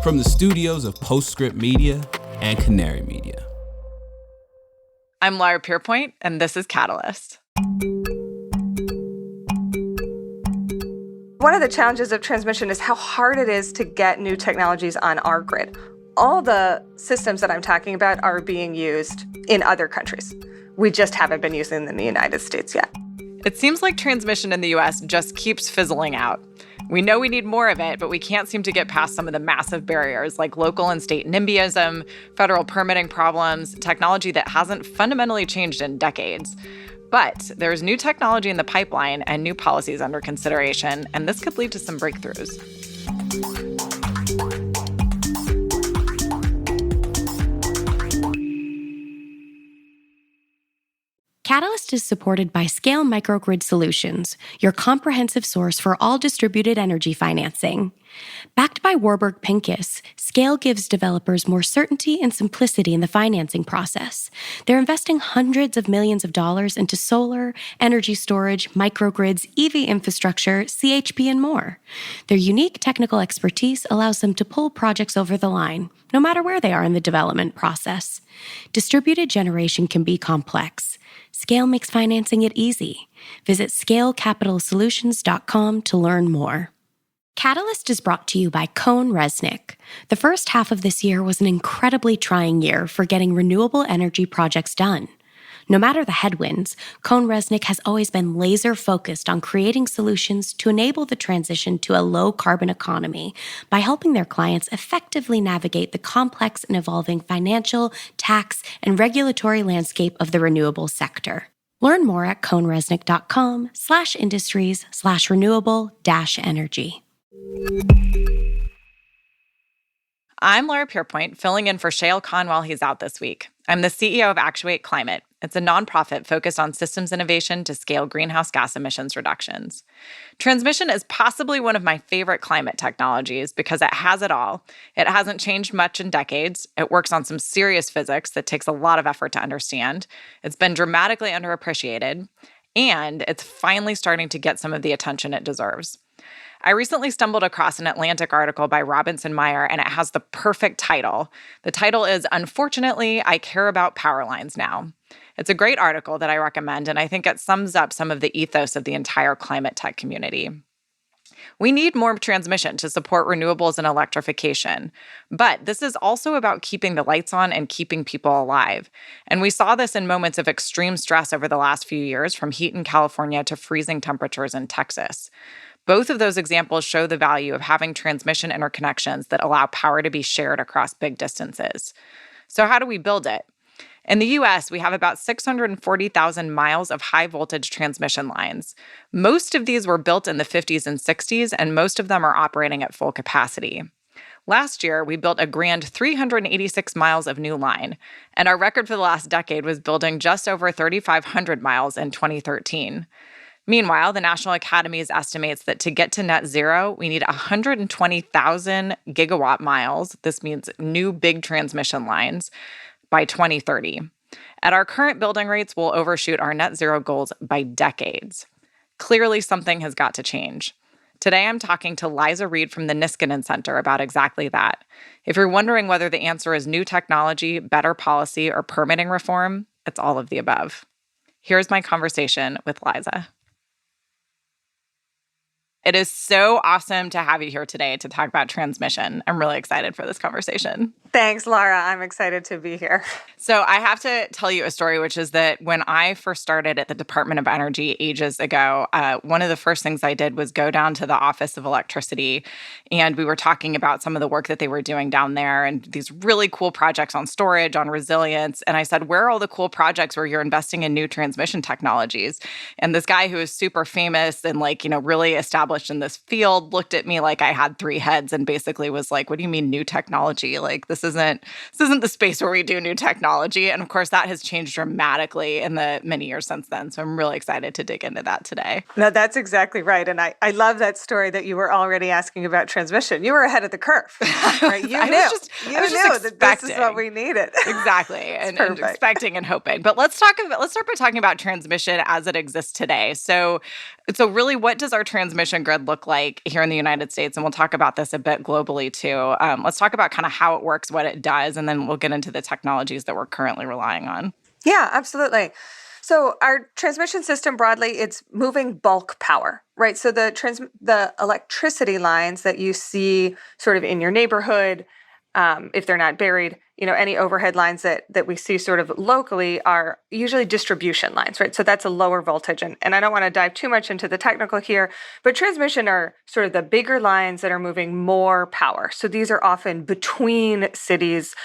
From the studios of Postscript Media and Canary Media. I'm Laura Pierpoint, and this is Catalyst. One of the challenges of transmission is how hard it is to get new technologies on our grid. All the systems that I'm talking about are being used in other countries. We just haven't been using them in the United States yet. It seems like transmission in the U.S. just keeps fizzling out. We know we need more of it, but we can't seem to get past some of the massive barriers like local and state NIMBYism, federal permitting problems, technology that hasn't fundamentally changed in decades. But there's new technology in the pipeline and new policies under consideration, and this could lead to some breakthroughs. Catalyst is supported by Scale Microgrid Solutions, your comprehensive source for all distributed energy financing. Backed by Warburg Pincus, Scale gives developers more certainty and simplicity in the financing process. They're investing hundreds of millions of dollars into solar, energy storage, microgrids, EV infrastructure, CHP, and more. Their unique technical expertise allows them to pull projects over the line, no matter where they are in the development process. Distributed generation can be complex. Scale makes financing it easy. Visit scalecapitalsolutions.com to learn more. Catalyst is brought to you by CohnReznick. The first half of this year was an incredibly trying year for getting renewable energy projects done. No matter the headwinds, CohnReznick has always been laser-focused on creating solutions to enable the transition to a low-carbon economy by helping their clients effectively navigate the complex and evolving financial, tax, and regulatory landscape of the renewable sector. Learn more at cohnreznick.com/industries/renewable-energy. I'm Laura Pierpoint, filling in for Shayle Kann while he's out this week. I'm the CEO of Actuate Climate. It's a nonprofit focused on systems innovation to scale greenhouse gas emissions reductions. Transmission is possibly one of my favorite climate technologies because it has it all. It hasn't changed much in decades. It works on some serious physics that takes a lot of effort to understand. It's been dramatically underappreciated, and it's finally starting to get some of the attention it deserves. I recently stumbled across an Atlantic article by Robinson Meyer, and it has the perfect title. The title is, "Unfortunately, I Care About Power Lines Now." It's a great article that I recommend, and I think it sums up some of the ethos of the entire climate tech community. We need more transmission to support renewables and electrification, but this is also about keeping the lights on and keeping people alive. And we saw this in moments of extreme stress over the last few years, from heat in California to freezing temperatures in Texas. Both of those examples show the value of having transmission interconnections that allow power to be shared across big distances. So how do we build it? In the U.S., we have about 640,000 miles of high-voltage transmission lines. Most of these were built in the 50s and 60s, and most of them are operating at full capacity. Last year, we built a grand 386 miles of new line, and our record for the last decade was building just over 3,500 miles in 2013. Meanwhile, the National Academies estimates that to get to net zero, we need 120,000 gigawatt miles. This means new big transmission lines by 2030. At our current building rates, we'll overshoot our net zero goals by decades. Clearly, something has got to change. Today, I'm talking to Liza Reed from the Niskanen Center about exactly that. If you're wondering whether the answer is new technology, better policy, or permitting reform, it's all of the above. Here's my conversation with Liza. It is so awesome to have you here today to talk about transmission. I'm really excited for this conversation. Thanks, Laura. I'm excited to be here. So I have to tell you a story, which is that when I first started at the Department of Energy ages ago, one of the first things I did was go down to the Office of Electricity, and we were talking about some of the work that they were doing down there and these really cool projects on storage, on resilience. And I said, where are all the cool projects where you're investing in new transmission technologies? And this guy who is super famous and really established in this field looked at me like I had three heads and basically was like, what do you mean new technology? This isn't the space where we do new technology. And of course, that has changed dramatically in the many years since then. So I'm really excited to dig into that today. No, that's exactly right. And I love that story that you were already asking about transmission. You were ahead of the curve, right? You knew that this is what we needed. Exactly. and expecting and hoping. But let's start by talking about transmission as it exists today. So really, what does our transmission transmission grid look like here in the United States? And we'll talk about this a bit globally too. Let's talk about kind of how it works, what it does, and then we'll get into the technologies that we're currently relying on. Yeah, absolutely. So our transmission system broadly, it's moving bulk power, right? So the electricity lines that you see sort of in your neighborhood, if they're not buried, any overhead lines that we see sort of locally are usually distribution lines, right? So that's a lower voltage. And I don't want to dive too much into the technical here, but transmission are sort of the bigger lines that are moving more power. So these are often between cities,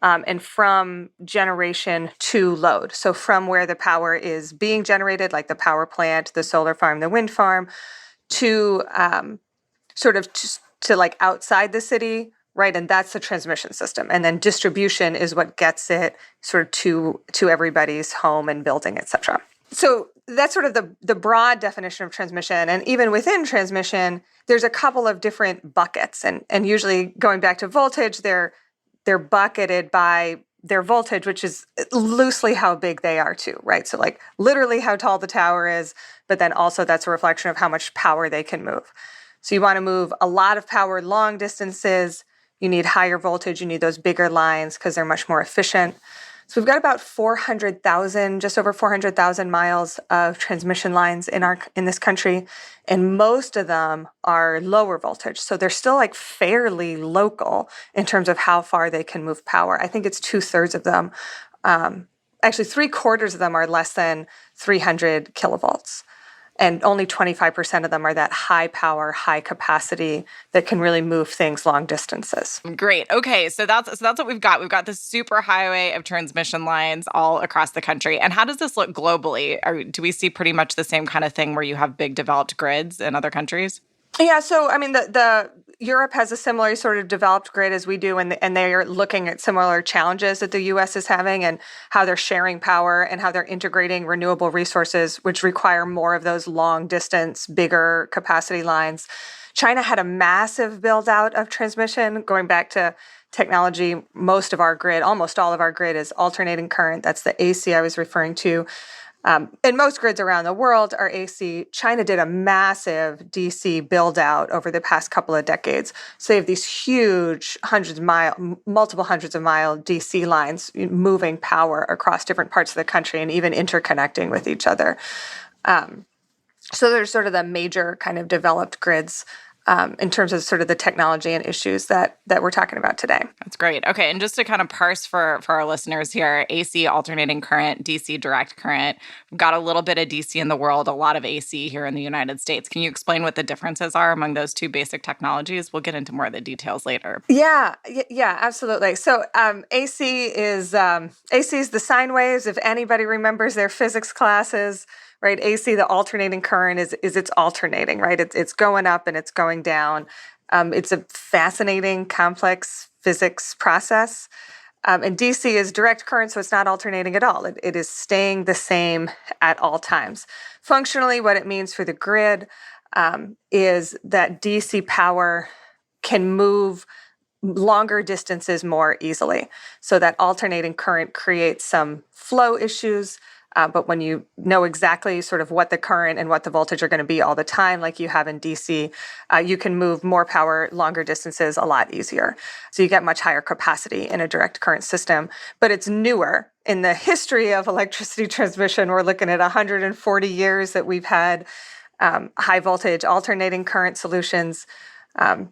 and from generation to load. So from where the power is being generated, like the power plant, the solar farm, the wind farm, to sort of to like outside the city, right? And that's the transmission system. And then distribution is what gets it sort of to everybody's home and building, et cetera. So that's sort of the broad definition of transmission. And even within transmission, there's a couple of different buckets. And usually going back to voltage, they're bucketed by their voltage, which is loosely how big they are too, right? So like literally how tall the tower is, but then also that's a reflection of how much power they can move. So you want to move a lot of power long distances, you need higher voltage, you need those bigger lines because they're much more efficient. So we've got about 400,000, just over 400,000 miles of transmission lines in this country, and most of them are lower voltage. So they're still like fairly local in terms of how far they can move power. I think it's 2/3 of them. Actually, 3/4 of them are less than 300 kilovolts. And only 25% of them are that high power, high capacity that can really move things long distances. Great. Okay, so that's what we've got. We've got this super highway of transmission lines all across the country. And how does this look globally? Do we see pretty much the same kind of thing where you have big developed grids in other countries? Yeah, so I mean, the Europe has a similar sort of developed grid as we do, and they are looking at similar challenges that the U.S. is having and how they're sharing power and how they're integrating renewable resources, which require more of those long distance, bigger capacity lines. China had a massive build out of transmission going back to technology. Most of our grid, almost all of our grid is alternating current. That's the AC I was referring to. And most grids around the world are AC. China did a massive DC build out over the past couple of decades. So they have these huge multiple hundreds of mile DC lines moving power across different parts of the country and even interconnecting with each other. So there's sort of the major kind of developed grids in terms of sort of the technology and issues that we're talking about today. That's great. Okay, and just to kind of parse for our listeners here, AC, alternating current, DC, direct current. We've got a little bit of DC in the world, a lot of AC here in the United States. Can you explain what the differences are among those two basic technologies? We'll get into more of the details later. Yeah, absolutely. So AC is the sine waves. If anybody remembers their physics classes, right? AC, the alternating current is it's alternating, right? It's going up and it's going down. It's a fascinating, complex physics process. And DC is direct current, so it's not alternating at all. It is staying the same at all times. Functionally, what it means for the grid is that DC power can move longer distances more easily. So that alternating current creates some flow issues. But when you know exactly sort of what the current and what the voltage are going to be all the time, like you have in DC, you can move more power longer distances a lot easier. So you get much higher capacity in a direct current system. But it's newer. In the history of electricity transmission, we're looking at 140 years that we've had high voltage alternating current solutions.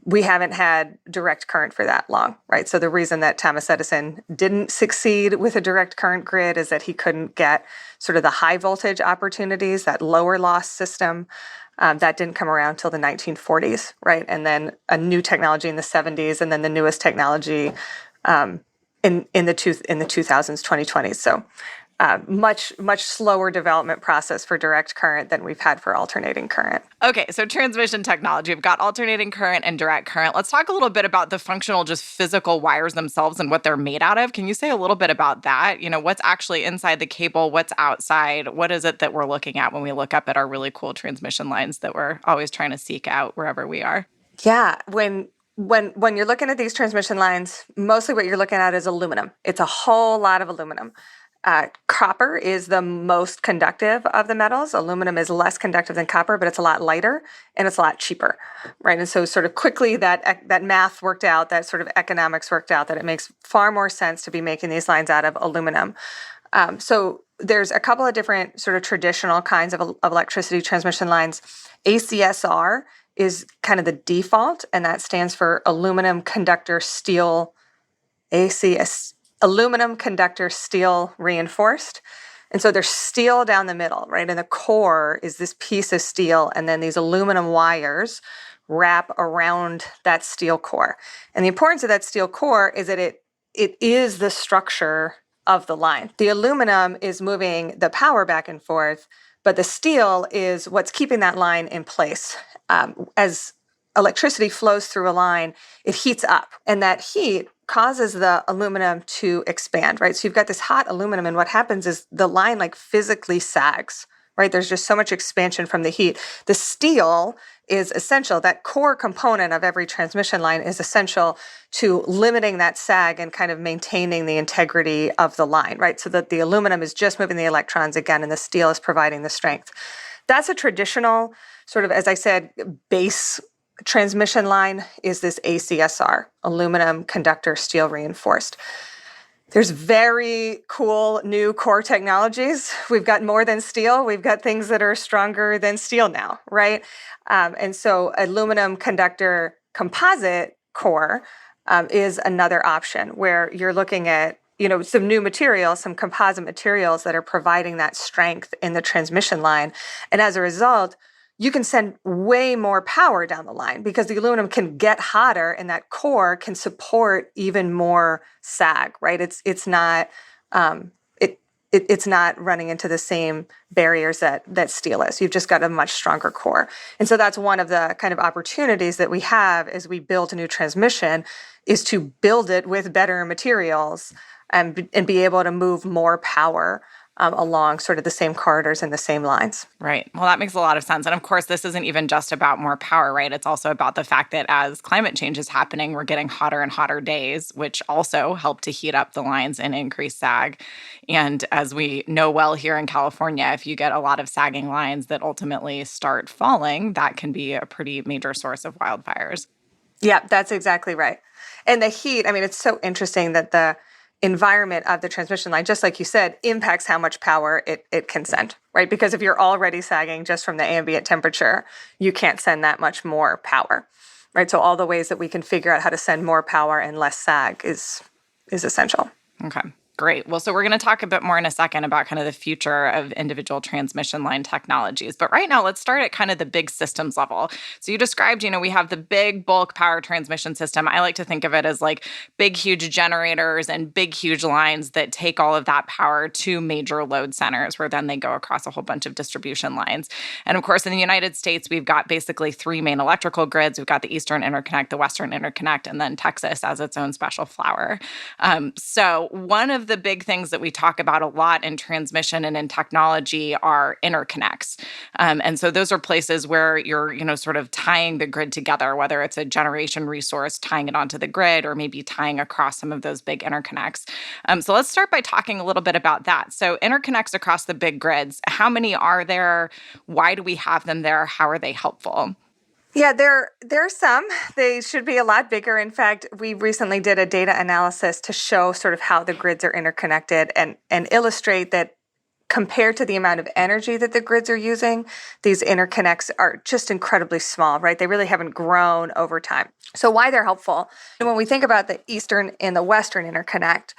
We haven't had direct current for that long, right? So the reason that Thomas Edison didn't succeed with a direct current grid is that he couldn't get sort of the high voltage opportunities, that lower loss system. That didn't come around till the 1940s, right? And then a new technology in the 70s, and then the newest technology in the 2000s, 2020s. So much slower development process for direct current than we've had for alternating current. Okay, so transmission technology. We've got alternating current and direct current. Let's talk a little bit about the functional, just physical wires themselves and what they're made out of. Can you say a little bit about that? You know, what's actually inside the cable? What's outside? What is it that we're looking at when we look up at our really cool transmission lines that we're always trying to seek out wherever we are? Yeah, when you're looking at these transmission lines, mostly what you're looking at is aluminum. It's a whole lot of aluminum. Copper is the most conductive of the metals. Aluminum is less conductive than copper, but it's a lot lighter and it's a lot cheaper, right? And so sort of quickly that math worked out, that sort of economics worked out, that it makes far more sense to be making these lines out of aluminum. So there's a couple of different sort of traditional kinds of electricity transmission lines. ACSR is kind of the default, and that stands for aluminum conductor steel aluminum conductor steel reinforced. And so there's steel down the middle, right? And the core is this piece of steel, and then these aluminum wires wrap around that steel core. And the importance of that steel core is that it is the structure of the line. The aluminum is moving the power back and forth, but the steel is what's keeping that line in place. As electricity flows through a line, it heats up, and that heat causes the aluminum to expand, right? So you've got this hot aluminum, and what happens is the line like physically sags, right? There's just so much expansion from the heat. The steel is essential. That core component of every transmission line is essential to limiting that sag and kind of maintaining the integrity of the line, right? So that the aluminum is just moving the electrons again, and the steel is providing the strength. That's a traditional sort of, as I said, base transmission line is this ACSR, aluminum conductor steel reinforced. There's very cool new core technologies. We've got more than steel. We've got things that are stronger than steel now, right? And so aluminum conductor composite core is another option where you're looking at some new materials, some composite materials that are providing that strength in the transmission line. And as a result, you can send way more power down the line because the aluminum can get hotter and that core can support even more sag, right? It's not running into the same barriers that steel is. You've just got a much stronger core. And so that's one of the kind of opportunities that we have as we build a new transmission is to build it with better materials and be able to move more power along sort of the same corridors and the same lines. Right. Well, that makes a lot of sense. And of course, this isn't even just about more power, right? It's also about the fact that as climate change is happening, we're getting hotter and hotter days, which also help to heat up the lines and increase sag. And as we know well here in California, if you get a lot of sagging lines that ultimately start falling, that can be a pretty major source of wildfires. Yeah, that's exactly right. And the heat, I mean, it's so interesting that the environment of the transmission line, just like you said, impacts how much power it can send, right? Because if you're already sagging just from the ambient temperature, you can't send that much more power, right? So all the ways that we can figure out how to send more power and less sag is essential. Okay. Great. Well, so we're going to talk a bit more in a second about kind of the future of individual transmission line technologies. But right now, let's start at kind of the big systems level. So you described, we have the big bulk power transmission system. I like to think of it as like big, huge generators and big, huge lines that take all of that power to major load centers where then they go across a whole bunch of distribution lines. And of course, in the United States, we've got basically three main electrical grids. We've got the Eastern Interconnect, the Western Interconnect, and then Texas as its own special flower. So one of the big things that we talk about a lot in transmission and in technology are interconnects. And so those are places where you're, sort of tying the grid together, whether it's a generation resource, tying it onto the grid, or maybe tying across some of those big interconnects. So let's start by talking a little bit about that. So interconnects across the big grids, how many are there? Why do we have them there? How are they helpful? Yeah, there are some. They should be a lot bigger. In fact, we recently did a data analysis to show sort of how the grids are interconnected and illustrate that compared to the amount of energy that the grids are using, these interconnects are just incredibly small, right? They really haven't grown over time. So why they're helpful? And when we think about the Eastern and the Western interconnect,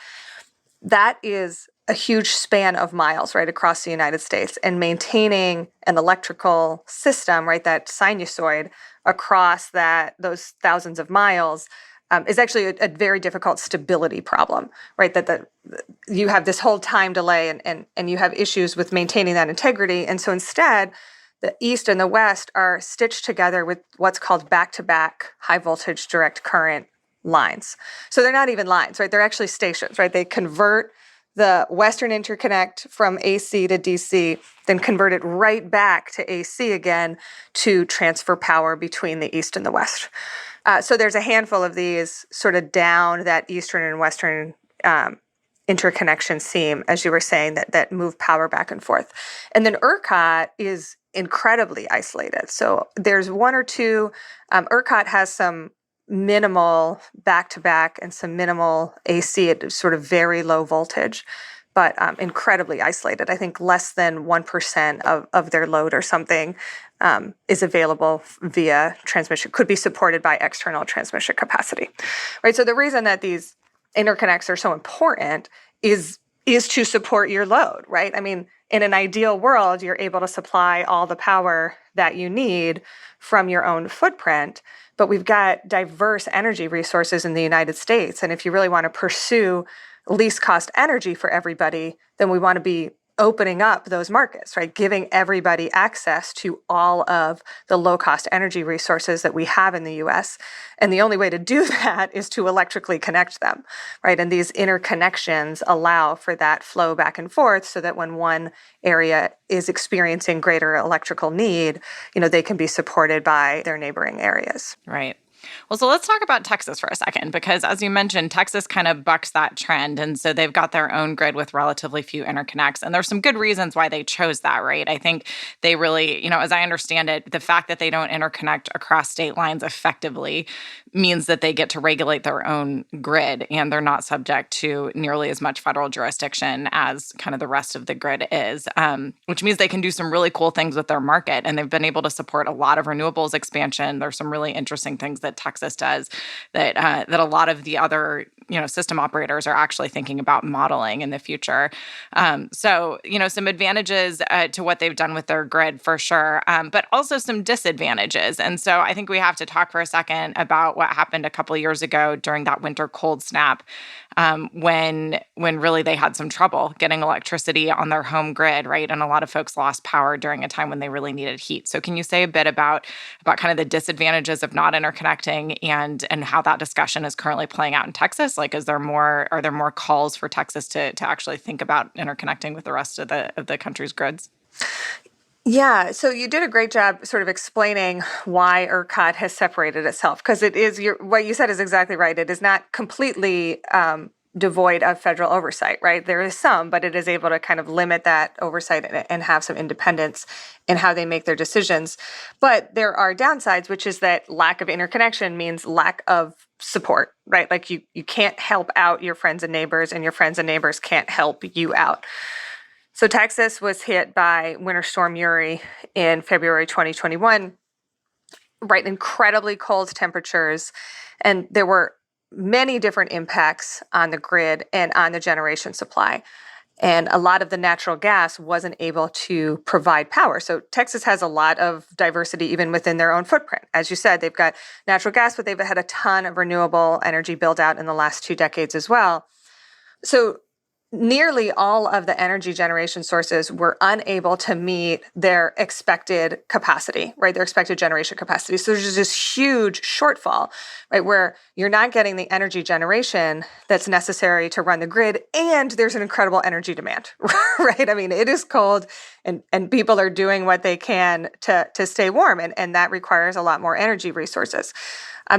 that is a huge span of miles right across the United States, and maintaining an electrical system, right, that sinusoid across those thousands of miles is actually a very difficult stability problem, right? That you have this whole time delay and you have issues with maintaining that integrity. And so instead, the East and the West are stitched together with what's called back-to-back high voltage direct current lines. So they're not even lines, right? They're actually stations, right? They convert the Western interconnect from AC to DC, then convert it right back to AC again to transfer power between the East and the West. So there's a handful of these sort of down that Eastern and Western interconnection seam, as you were saying, that move power back and forth. And then ERCOT is incredibly isolated. So there's one or two. ERCOT has some minimal back-to-back and some minimal AC at sort of very low voltage, but incredibly isolated. I think less than 1% of their load or something is available via transmission, could be supported by external transmission capacity, right? So the reason that these interconnects are so important is to support your load, right? I mean, in an ideal world, you're able to supply all the power that you need from your own footprint, but we've got diverse energy resources in the United States. And if you really want to pursue least cost energy for everybody, then we want to be opening up those markets, right? Giving everybody access to all of the low-cost energy resources that we have in the US. And the only way to do that is to electrically connect them, right? And these interconnections allow for that flow back and forth so that when one area is experiencing greater electrical need, they can be supported by their neighboring areas. Right. Well, so let's talk about Texas for a second, because as you mentioned, Texas kind of bucks that trend. And so they've got their own grid with relatively few interconnects. And there's some good reasons why they chose that, right? I think they really, as I understand it, the fact that they don't interconnect across state lines effectively means that they get to regulate their own grid and they're not subject to nearly as much federal jurisdiction as kind of the rest of the grid is, which means they can do some really cool things with their market. And they've been able to support a lot of renewables expansion. There's some really interesting things that Texas does that a lot of the other system operators are actually thinking about modeling in the future. So some advantages to what they've done with their grid for sure, but also some disadvantages. And so I think we have to talk for a second about what happened a couple of years ago during that winter cold snap, when really they had some trouble getting electricity on their home grid, right? And a lot of folks lost power during a time when they really needed heat. So can you say a bit about kind of the disadvantages of not interconnecting and how that discussion is currently playing out in Texas? Like, are there more calls for Texas to actually think about interconnecting with the rest of the country's grids? Yeah, so you did a great job sort of explaining why ERCOT has separated itself, because it is what you said is exactly right. It is not completely devoid of federal oversight, right? There is some, but it is able to kind of limit that oversight and have some independence in how they make their decisions. But there are downsides, which is that lack of interconnection means lack of support, right? Like you can't help out your friends and neighbors, and your friends and neighbors can't help you out. So Texas was hit by Winter Storm Uri in February 2021, right? Incredibly cold temperatures. And there were many different impacts on the grid and on the generation supply. And a lot of the natural gas wasn't able to provide power. So Texas has a lot of diversity even within their own footprint. As you said, they've got natural gas, but they've had a ton of renewable energy build out in the last 2 decades as well. So nearly all of the energy generation sources were unable to meet their expected capacity, right? Their expected generation capacity. So there's this huge shortfall, right? Where you're not getting the energy generation that's necessary to run the grid, and there's an incredible energy demand, right? I mean, it is cold and people are doing what they can to stay warm, and that requires a lot more energy resources.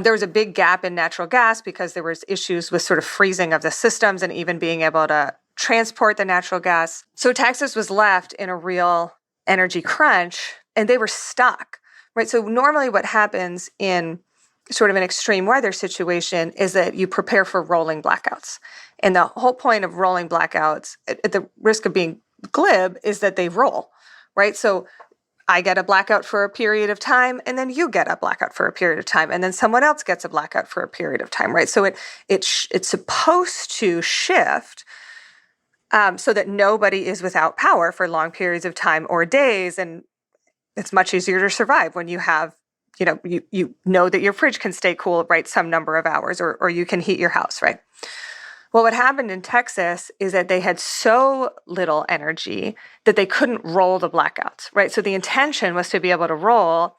There was a big gap in natural gas because there was issues with sort of freezing of the systems and even being able to transport the natural gas. So Texas was left in a real energy crunch, and they were stuck, right? So normally what happens in sort of an extreme weather situation is that you prepare for rolling blackouts. And the whole point of rolling blackouts, at the risk of being glib, is that they roll, right? So I get a blackout for a period of time, and then you get a blackout for a period of time, and then someone else gets a blackout for a period of time, right? So it's supposed to shift so that nobody is without power for long periods of time or days, and it's much easier to survive when you have, you know that your fridge can stay cool, right, some number of hours, or you can heat your house, right? Well, what happened in Texas is that they had so little energy that they couldn't roll the blackouts, right? So the intention was to be able to roll,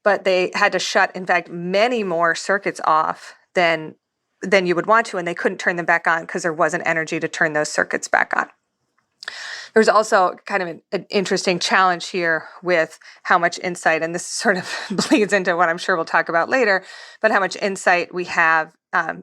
but they had to shut, in fact, many more circuits off than you would want to, and they couldn't turn them back on because there wasn't energy to turn those circuits back on. There's also kind of an interesting challenge here with how much insight, and this sort of bleeds into what I'm sure we'll talk about later, but how much insight we have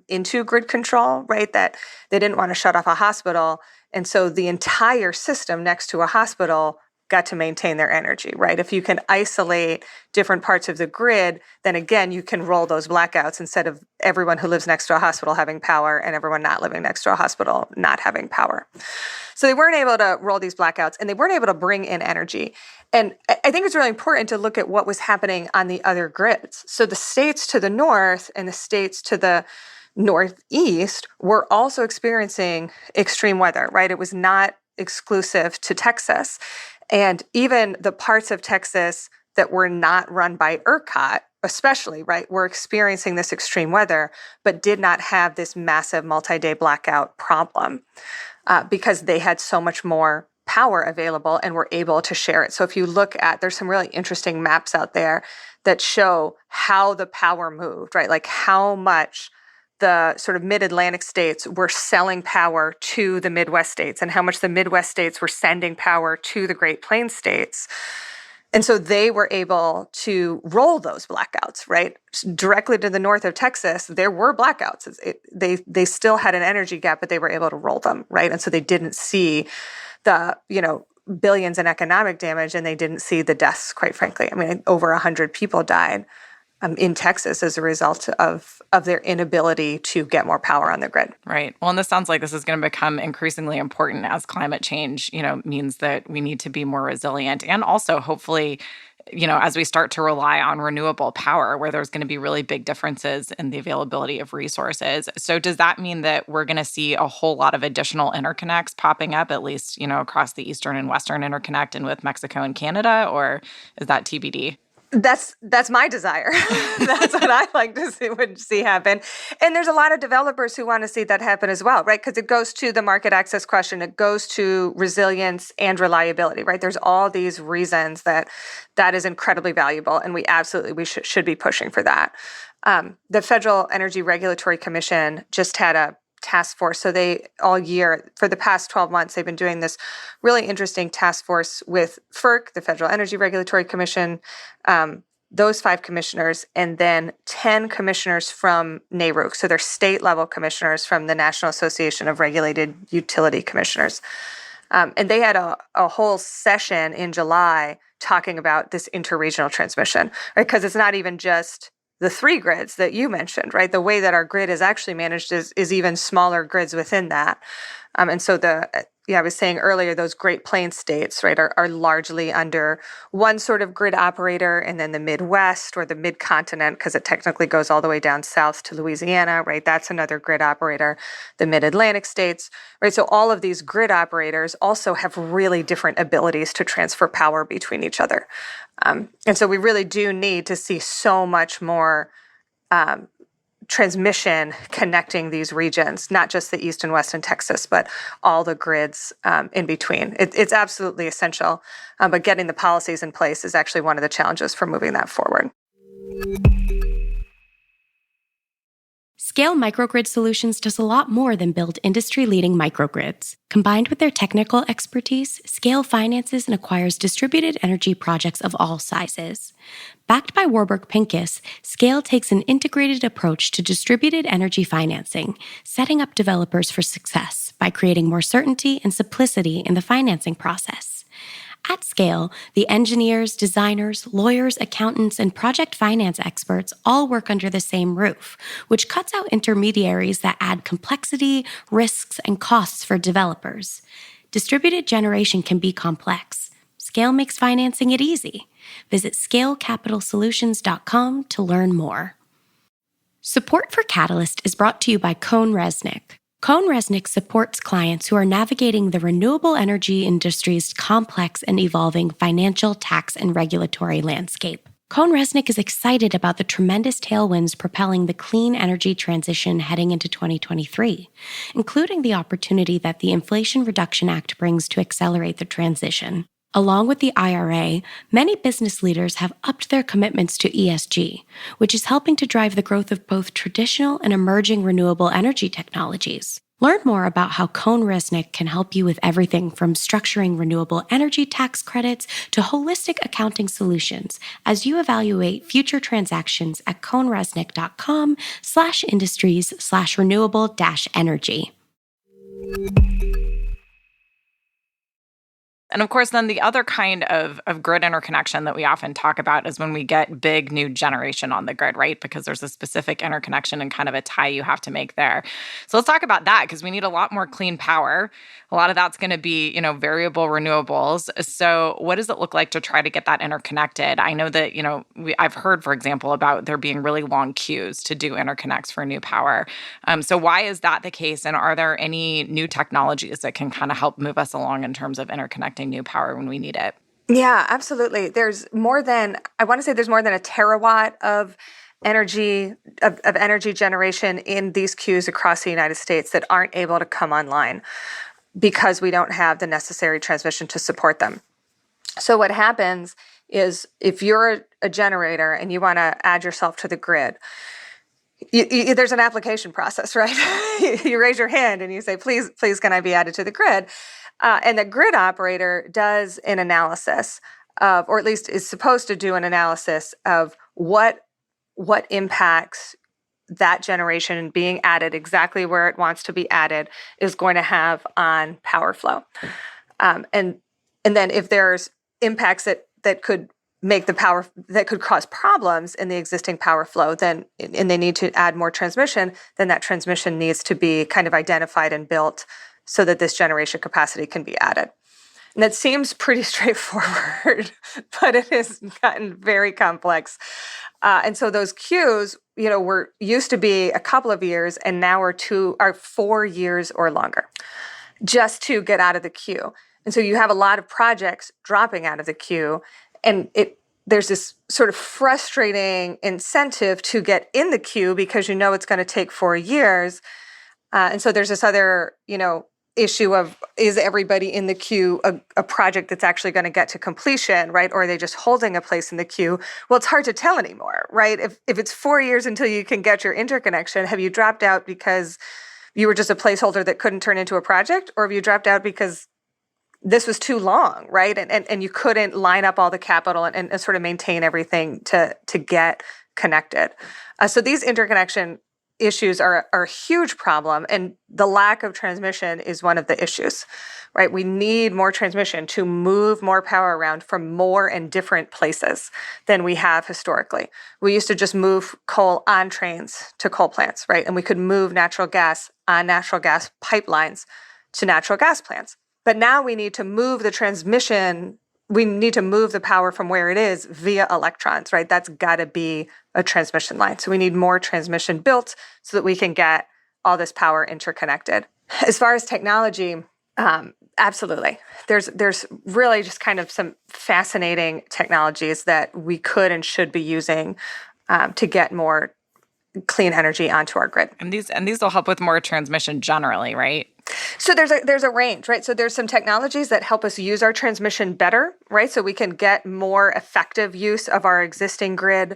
into grid control, right? That they didn't want to shut off a hospital. And so the entire system next to a hospital got to maintain their energy, right? If you can isolate different parts of the grid, then again, you can roll those blackouts instead of everyone who lives next to a hospital having power and everyone not living next to a hospital not having power. So they weren't able to roll these blackouts and they weren't able to bring in energy. And I think it's really important to look at what was happening on the other grids. So the states to the north and the states to the northeast were also experiencing extreme weather, right? It was not exclusive to Texas. And even the parts of Texas that were not run by ERCOT, especially, right, were experiencing this extreme weather, but did not have this massive multi-day blackout problem because they had so much more power available and were able to share it. So if you look at, there's some really interesting maps out there that show how the power moved, right? Like how much the sort of mid-Atlantic states were selling power to the Midwest states and how much the Midwest states were sending power to the Great Plains states. And so they were able to roll those blackouts, right? Directly to the north of Texas, there were blackouts. They still had an energy gap, but they were able to roll them, right? And so they didn't see the, billions in economic damage, and they didn't see the deaths, quite frankly. I mean, over 100 people died in Texas as a result of their inability to get more power on the grid. Right. Well, and this sounds like this is going to become increasingly important as climate change, means that we need to be more resilient. And also, hopefully, as we start to rely on renewable power, where there's going to be really big differences in the availability of resources. So does that mean that we're going to see a whole lot of additional interconnects popping up, at least, across the Eastern and Western interconnect and with Mexico and Canada, or is that TBD? That's my desire. That's what I like to see happen. And there's a lot of developers who want to see that happen as well, right? Because it goes to the market access question. It goes to resilience and reliability, right? There's all these reasons that is incredibly valuable, and we should be pushing for that. The Federal Energy Regulatory Commission just had a task force. So they all year, for the past 12 months, they've been doing this really interesting task force with FERC, the Federal Energy Regulatory Commission, those 5 commissioners, and then 10 commissioners from NARUC. So they're state-level commissioners from the National Association of Regulated Utility Commissioners. And they had a whole session in July talking about this interregional transmission, right? Because it's not even just the 3 grids that you mentioned, right? The way that our grid is actually managed is even smaller grids within that. And so I was saying earlier, those Great Plains states, right, are largely under one sort of grid operator, and then the Midwest or the mid-continent, because it technically goes all the way down south to Louisiana, right? That's another grid operator. The mid-Atlantic states, right? So all of these grid operators also have really different abilities to transfer power between each other. And so we really do need to see so much more transmission connecting these regions, not just the East and West and Texas, but all the grids in between. It's absolutely essential, but getting the policies in place is actually one of the challenges for moving that forward. Scale Microgrid Solutions does a lot more than build industry-leading microgrids. Combined with their technical expertise, Scale finances and acquires distributed energy projects of all sizes. Backed by Warburg Pincus, Scale takes an integrated approach to distributed energy financing, setting up developers for success by creating more certainty and simplicity in the financing process. At Scale, the engineers, designers, lawyers, accountants, and project finance experts all work under the same roof, which cuts out intermediaries that add complexity, risks, and costs for developers. Distributed generation can be complex. Scale makes financing it easy. Visit scalecapitalsolutions.com to learn more. Support for Catalyst is brought to you by CohnReznick. CohnReznick supports clients who are navigating the renewable energy industry's complex and evolving financial, tax, and regulatory landscape. CohnReznick is excited about the tremendous tailwinds propelling the clean energy transition heading into 2023, including the opportunity that the Inflation Reduction Act brings to accelerate the transition. Along with the IRA, many business leaders have upped their commitments to ESG, which is helping to drive the growth of both traditional and emerging renewable energy technologies. Learn more about how CohnReznick can help you with everything from structuring renewable energy tax credits to holistic accounting solutions as you evaluate future transactions at cohnreznick.com/industries/renewable-energy. And of course, then the other kind of grid interconnection that we often talk about is when we get big new generation on the grid, right? Because there's a specific interconnection and kind of a tie you have to make there. So let's talk about that because we need a lot more clean power. A lot of that's going to be, variable renewables. So what does it look like to try to get that interconnected? I know that, I've heard, for example, about there being really long queues to do interconnects for new power. So why is that the case? And are there any new technologies that can kind of help move us along in terms of interconnecting new power when we need it? Yeah, absolutely. There's more than a terawatt of energy generation in these queues across the United States that aren't able to come online because we don't have the necessary transmission to support them. So what happens is if you're a generator and you want to add yourself to the grid, there's an application process, right? You raise your hand and you say, please, can I be added to the grid? And the grid operator does an analysis of, or at least is supposed to do an analysis of what impacts that generation being added exactly where it wants to be added is going to have on power flow. And then if there's impacts that could make the power, that could cause problems in the existing power flow, then, and they need to add more transmission, then that transmission needs to be kind of identified and built so that this generation capacity can be added. And it seems pretty straightforward, but it has gotten very complex. And so those queues, were used to be a couple of years and now are 4 years or longer just to get out of the queue. And so you have a lot of projects dropping out of the queue, and there's this sort of frustrating incentive to get in the queue because it's going to take 4 years. And so there's this other, issue of, is everybody in the queue a project that's actually going to get to completion, right? Or are they just holding a place in the queue? Well, it's hard to tell anymore, right? If it's 4 years until you can get your interconnection, have you dropped out because you were just a placeholder that couldn't turn into a project? Or have you dropped out because this was too long, right? And you couldn't line up all the capital and sort of maintain everything to get connected. So these interconnection issues are a huge problem, and the lack of transmission is one of the issues, right? We need more transmission to move more power around from more and different places than we have historically. We used to just move coal on trains to coal plants, right? And we could move natural gas on natural gas pipelines to natural gas plants. But now we need to move the transmission. We need to move the power from where it is via electrons, right? That's got to be a transmission line. So we need more transmission built so that we can get all this power interconnected. As far as technology, absolutely. There's really just kind of some fascinating technologies that we could and should be using to get more clean energy onto our grid. And these will help with more transmission generally, right? So there's a range, right? So there's some technologies that help us use our transmission better, right? So we can get more effective use of our existing grid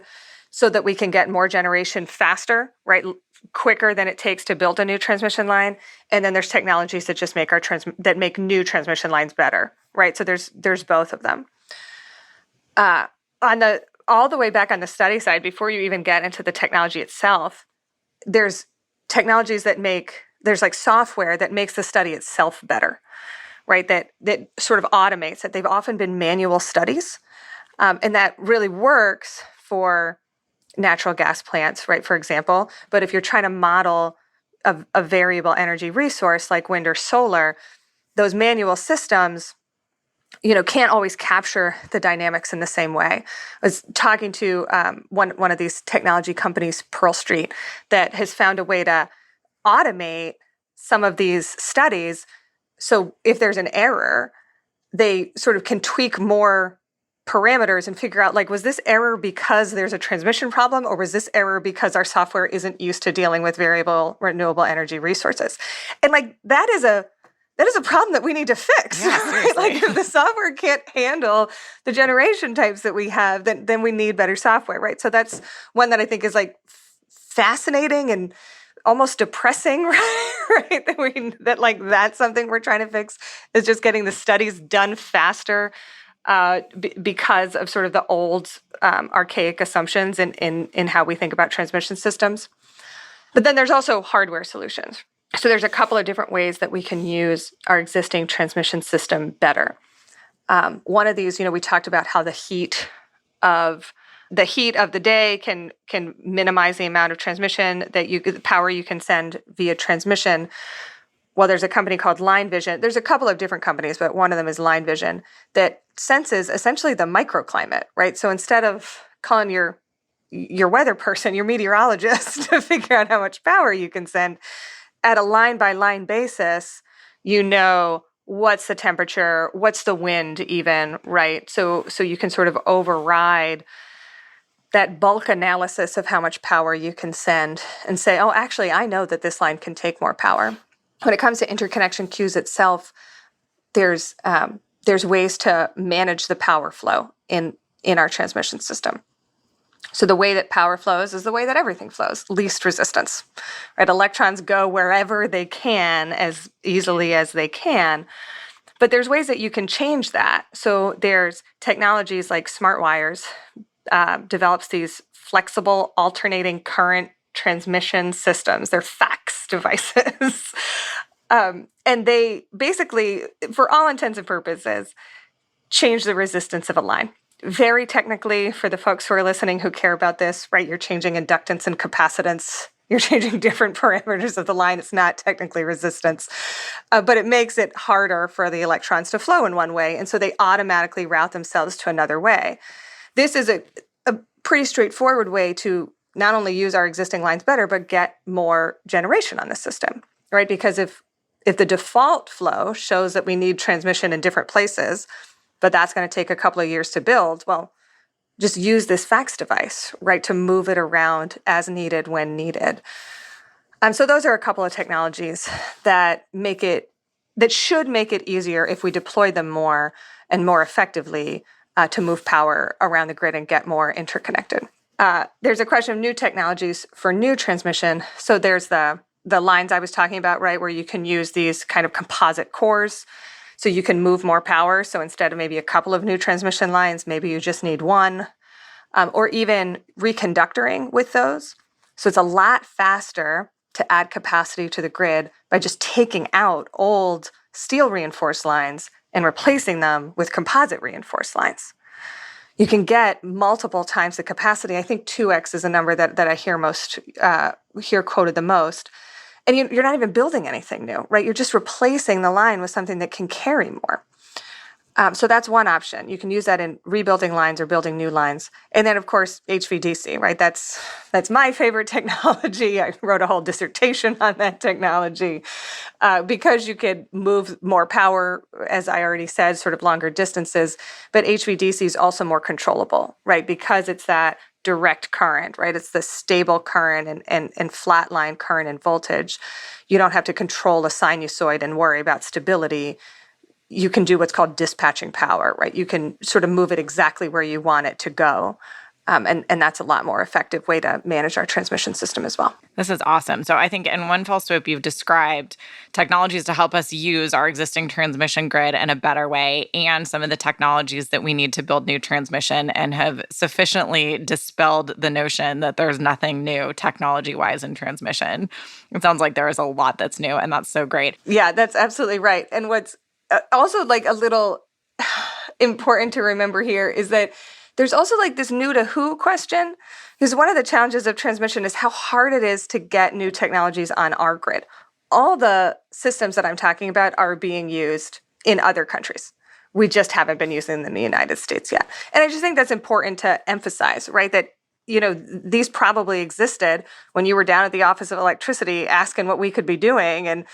so that we can get more generation faster, right? Quicker than it takes to build a new transmission line. And then there's technologies that just make that make new transmission lines better, right? So there's both of them. All the way back on the study side, before you even get into the technology itself, there's technologies there's like software that makes the study itself better, right? That sort of automates it. They've often been manual studies, and that really works for natural gas plants, right, for example. But if you're trying to model a variable energy resource like wind or solar, those manual systems, can't always capture the dynamics in the same way. I was talking to one of these technology companies, Pearl Street, that has found a way to automate some of these studies. So if there's an error, they sort of can tweak more parameters and figure out, like, was this error because there's a transmission problem, or was this error because our software isn't used to dealing with variable renewable energy resources? And like that is a problem that we need to fix. Yeah, right? Like if the software can't handle the generation types that we have, then we need better software, right? So that's one that I think is like fascinating and almost depressing, right? That's something we're trying to fix, is just getting the studies done faster because of sort of the old archaic assumptions in how we think about transmission systems. But then there's also hardware solutions. So there's a couple of different ways that we can use our existing transmission system better. One of these, we talked about how the heat of the day can minimize the amount of transmission the power you can send via transmission. Well, there's a company called Line Vision. There's a couple of different companies, but one of them is Line Vision that senses essentially the microclimate, right? So instead of calling your weather person, your meteorologist, to figure out how much power you can send, at a line-by-line basis, what's the temperature, what's the wind even, right? So you can sort of override that bulk analysis of how much power you can send and say, oh, actually, I know that this line can take more power. When it comes to interconnection queues itself, there's ways to manage the power flow in our transmission system. So the way that power flows is the way that everything flows, least resistance, right? Electrons go wherever they can as easily as they can. But there's ways that you can change that. So there's technologies like smart wires develops these flexible alternating current transmission systems. They're fax devices. And they basically, for all intents and purposes, change the resistance of a line. Very technically, for the folks who are listening who care about this, right, you're changing inductance and capacitance. You're changing different parameters of the line. It's not technically resistance, but it makes it harder for the electrons to flow in one way, and so they automatically route themselves to another way. This is a pretty straightforward way to not only use our existing lines better, but get more generation on the system, right? Because if the default flow shows that we need transmission in different places, but that's going to take a couple of years to build, well, just use this fax device, right, to move it around as needed when needed. So those are a couple of technologies that should make it easier if we deploy them more and more effectively to move power around the grid and get more interconnected. There's a question of new technologies for new transmission. So there's the lines I was talking about, right, where you can use these kind of composite cores. So you can move more power. So instead of maybe a couple of new transmission lines, maybe you just need one, or even reconductoring with those. So it's a lot faster to add capacity to the grid by just taking out old steel reinforced lines and replacing them with composite reinforced lines. You can get multiple times the capacity. I think 2x is a number that I hear quoted the most. And you're not even building anything new, right? You're just replacing the line with something that can carry more. So that's one option. You can use that in rebuilding lines or building new lines. And then, of course, HVDC, right? That's my favorite technology. I wrote a whole dissertation on that technology because you could move more power, as I already said, sort of longer distances. But HVDC is also more controllable, right? Because it's that direct current, right? It's the stable current and flat line current and voltage. You don't have to control a sinusoid and worry about stability. You can do what's called dispatching power, right? You can sort of move it exactly where you want it to go. And that's a lot more effective way to manage our transmission system as well. This is awesome. So I think in one fell swoop, you've described technologies to help us use our existing transmission grid in a better way and some of the technologies that we need to build new transmission, and have sufficiently dispelled the notion that there's nothing new technology-wise in transmission. It sounds like there is a lot that's new, and that's so great. Yeah, that's absolutely right. And what's also like a little important to remember here is that there's also like this new to who question, because one of the challenges of transmission is how hard it is to get new technologies on our grid. All the systems that I'm talking about are being used in other countries. We just haven't been using them in the United States yet. And I just think that's important to emphasize, right? That, these probably existed when you were down at the Office of Electricity asking what we could be doing, and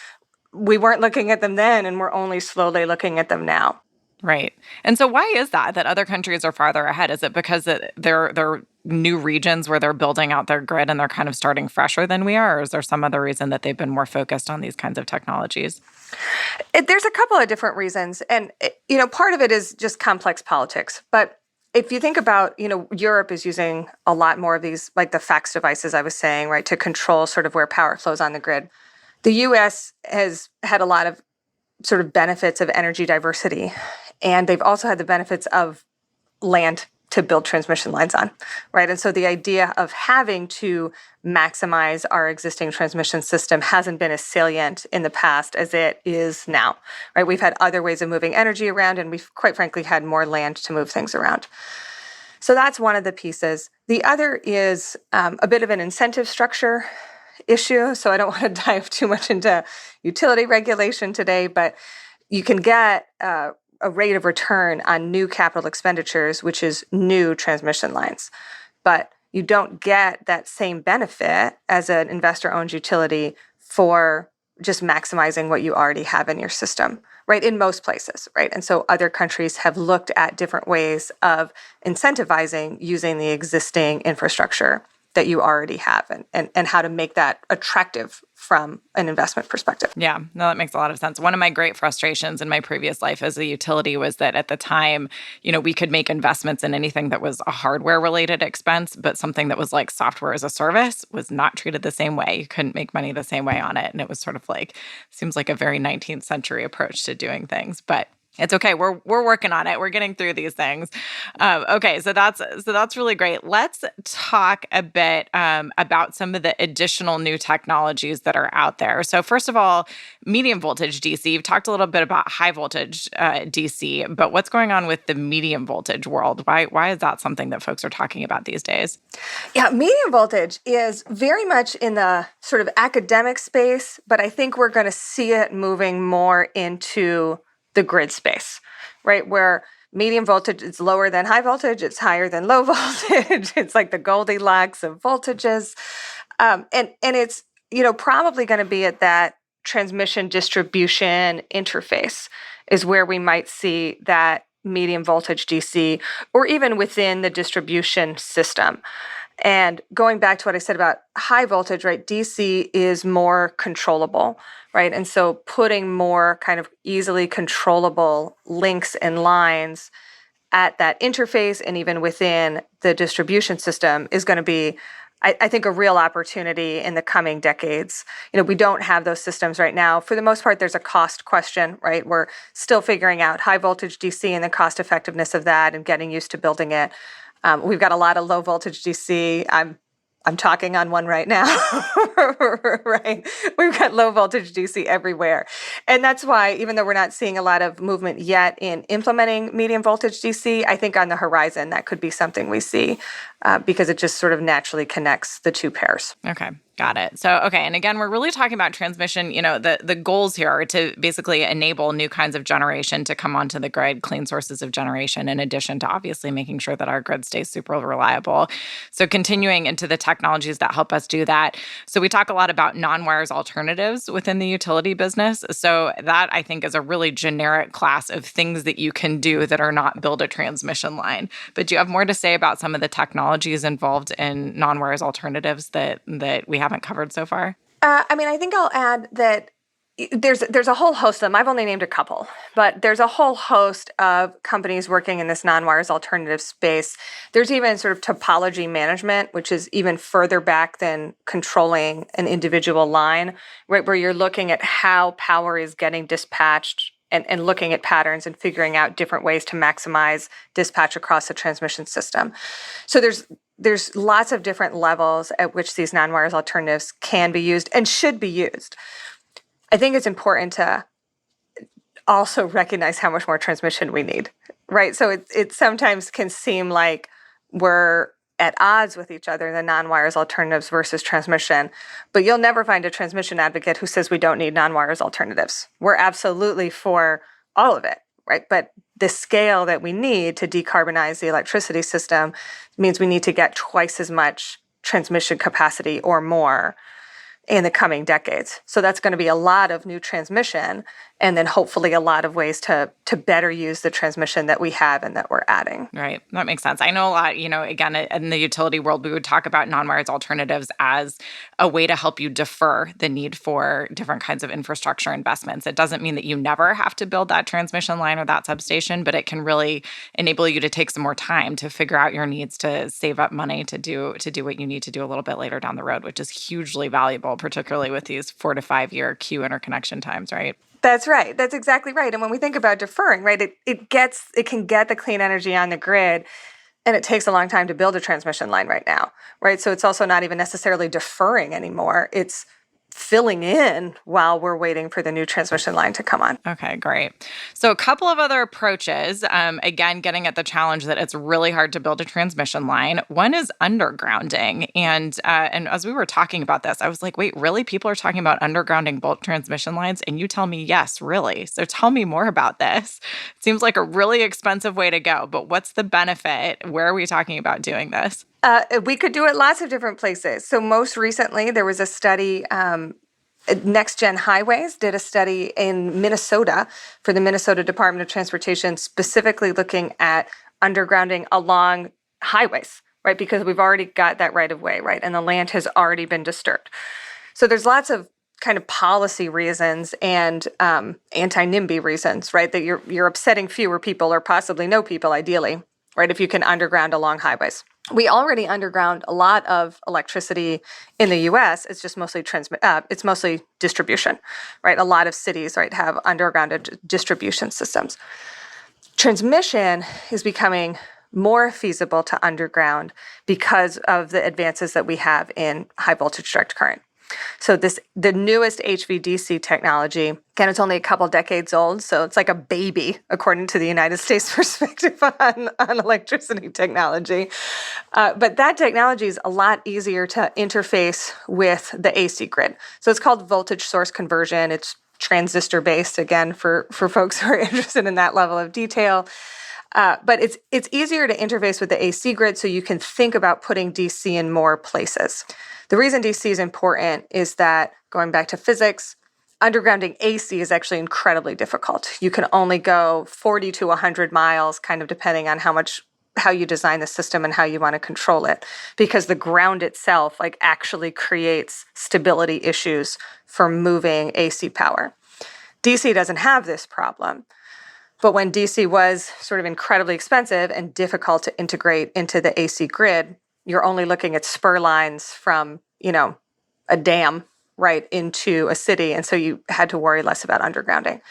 we weren't looking at them then, and we're only slowly looking at them now. Right. And so why is that other countries are farther ahead? Is it because they're new regions where they're building out their grid and they're kind of starting fresher than we are? Or is there some other reason that they've been more focused on these kinds of technologies? There's a couple of different reasons. And, part of it is just complex politics. But if you think about, Europe is using a lot more of these, like the fax devices I was saying, right, to control sort of where power flows on the grid. The US has had a lot of sort of benefits of energy diversity, and they've also had the benefits of land to build transmission lines on, right? And so the idea of having to maximize our existing transmission system hasn't been as salient in the past as it is now, right? We've had other ways of moving energy around, and we've quite frankly had more land to move things around. So that's one of the pieces. The other is a bit of an incentive structure issue. So I don't want to dive too much into utility regulation today, but you can get a rate of return on new capital expenditures, which is new transmission lines. But you don't get that same benefit as an investor-owned utility for just maximizing what you already have in your system, right? In most places, right? And so other countries have looked at different ways of incentivizing using the existing infrastructure that you already have and how to make that attractive from an investment perspective. Yeah, no, that makes a lot of sense. One of my great frustrations in my previous life as a utility was that at the time, we could make investments in anything that was a hardware-related expense, but something that was like software as a service was not treated the same way. You couldn't make money the same way on it. And it was sort of like, seems like a very 19th century approach to doing things. But it's okay. We're working on it. We're getting through these things. Okay, so that's really great. Let's talk a bit about some of the additional new technologies that are out there. So first of all, medium voltage DC. You've talked a little bit about high voltage DC, but what's going on with the medium voltage world? Why is that something that folks are talking about these days? Yeah, medium voltage is very much in the sort of academic space, but I think we're going to see it moving more into the grid space, right? Where medium voltage is lower than high voltage, it's higher than low voltage. It's like the Goldilocks of voltages. And it's, probably going to be at that transmission distribution interface is where we might see that medium voltage DC, or even within the distribution system. And going back to what I said about high voltage, right? DC is more controllable, right? And so putting more kind of easily controllable links and lines at that interface and even within the distribution system is going to be, I think, a real opportunity in the coming decades. We don't have those systems right now. For the most part, there's a cost question, right? We're still figuring out high voltage DC and the cost effectiveness of that and getting used to building it. We've got a lot of low voltage DC. I'm talking on one right now, right? We've got low voltage DC everywhere. And that's why, even though we're not seeing a lot of movement yet in implementing medium voltage DC, I think on the horizon, that could be something we see because it just sort of naturally connects the two pairs. Okay. Got it. So, okay. And again, we're really talking about transmission. The goals here are to basically enable new kinds of generation to come onto the grid, clean sources of generation, in addition to obviously making sure that our grid stays super reliable. So continuing into the technologies that help us do that. So we talk a lot about non-wires alternatives within the utility business. So that, I think, is a really generic class of things that you can do that are not build a transmission line. But do you have more to say about some of the technologies involved in non-wires alternatives that we haven't covered so far? I think I'll add that there's a whole host of them. I've only named a couple, but there's a whole host of companies working in this non-wires alternative space. There's even sort of topology management, which is even further back than controlling an individual line, right? Where you're looking at how power is getting dispatched and looking at patterns and figuring out different ways to maximize dispatch across the transmission system. So there's lots of different levels at which these non-wires alternatives can be used and should be used. I think it's important to also recognize how much more transmission we need, right? So it sometimes can seem like we're at odds with each other, the non-wires alternatives versus transmission, but you'll never find a transmission advocate who says we don't need non-wires alternatives. We're absolutely for all of it, right? But the scale that we need to decarbonize the electricity system means we need to get twice as much transmission capacity or more in the coming decades. So that's going to be a lot of new transmission, and then hopefully a lot of ways to better use the transmission that we have and that we're adding. Right. That makes sense. I know a lot, again, in the utility world, we would talk about non-wires alternatives as a way to help you defer the need for different kinds of infrastructure investments. It doesn't mean that you never have to build that transmission line or that substation, but it can really enable you to take some more time to figure out your needs, to save up money to do what you need to do a little bit later down the road, which is hugely valuable, particularly with these 4 to 5 year queue interconnection times, right? That's right. That's exactly right. And when we think about deferring, right, it can get the clean energy on the grid, and it takes a long time to build a transmission line right now, right? So it's also not even necessarily deferring anymore. It's filling in while we're waiting for the new transmission line to come on. Okay, great. So a couple of other approaches, again, getting at the challenge that it's really hard to build a transmission line. One is undergrounding. And as we were talking about this, I was like, wait, really? People are talking about undergrounding bulk transmission lines? And you tell me, yes, really. So tell me more about this. It seems like a really expensive way to go, but what's the benefit? Where are we talking about doing this? We could do it lots of different places. So most recently, there was a study, Next Gen Highways did a study in Minnesota for the Minnesota Department of Transportation, specifically looking at undergrounding along highways, right? Because we've already got that right of way, right? And the land has already been disturbed. So there's lots of kind of policy reasons and anti-NIMBY reasons, right? That you're upsetting fewer people or possibly no people, ideally, right? If you can underground along highways. We already underground a lot of electricity in the U.S. It's just mostly it's mostly distribution, right? A lot of cities, right, have underground distribution systems. Transmission is becoming more feasible to underground because of the advances that we have in high voltage direct current. So the newest HVDC technology, again, it's only a couple decades old, so it's like a baby, according to the United States perspective on electricity technology. But that technology is a lot easier to interface with the AC grid. So it's called voltage source conversion. It's transistor-based, again, for folks who are interested in that level of detail. But it's easier to interface with the AC grid, so you can think about putting DC in more places. The reason DC is important is that, going back to physics, undergrounding AC is actually incredibly difficult. You can only go 40 to 100 miles, kind of depending on how you design the system and how you want to control it, because the ground itself actually creates stability issues for moving AC power. DC doesn't have this problem. But when DC was sort of incredibly expensive and difficult to integrate into the AC grid, you're only looking at spur lines from, a dam right into a city. And so you had to worry less about undergrounding.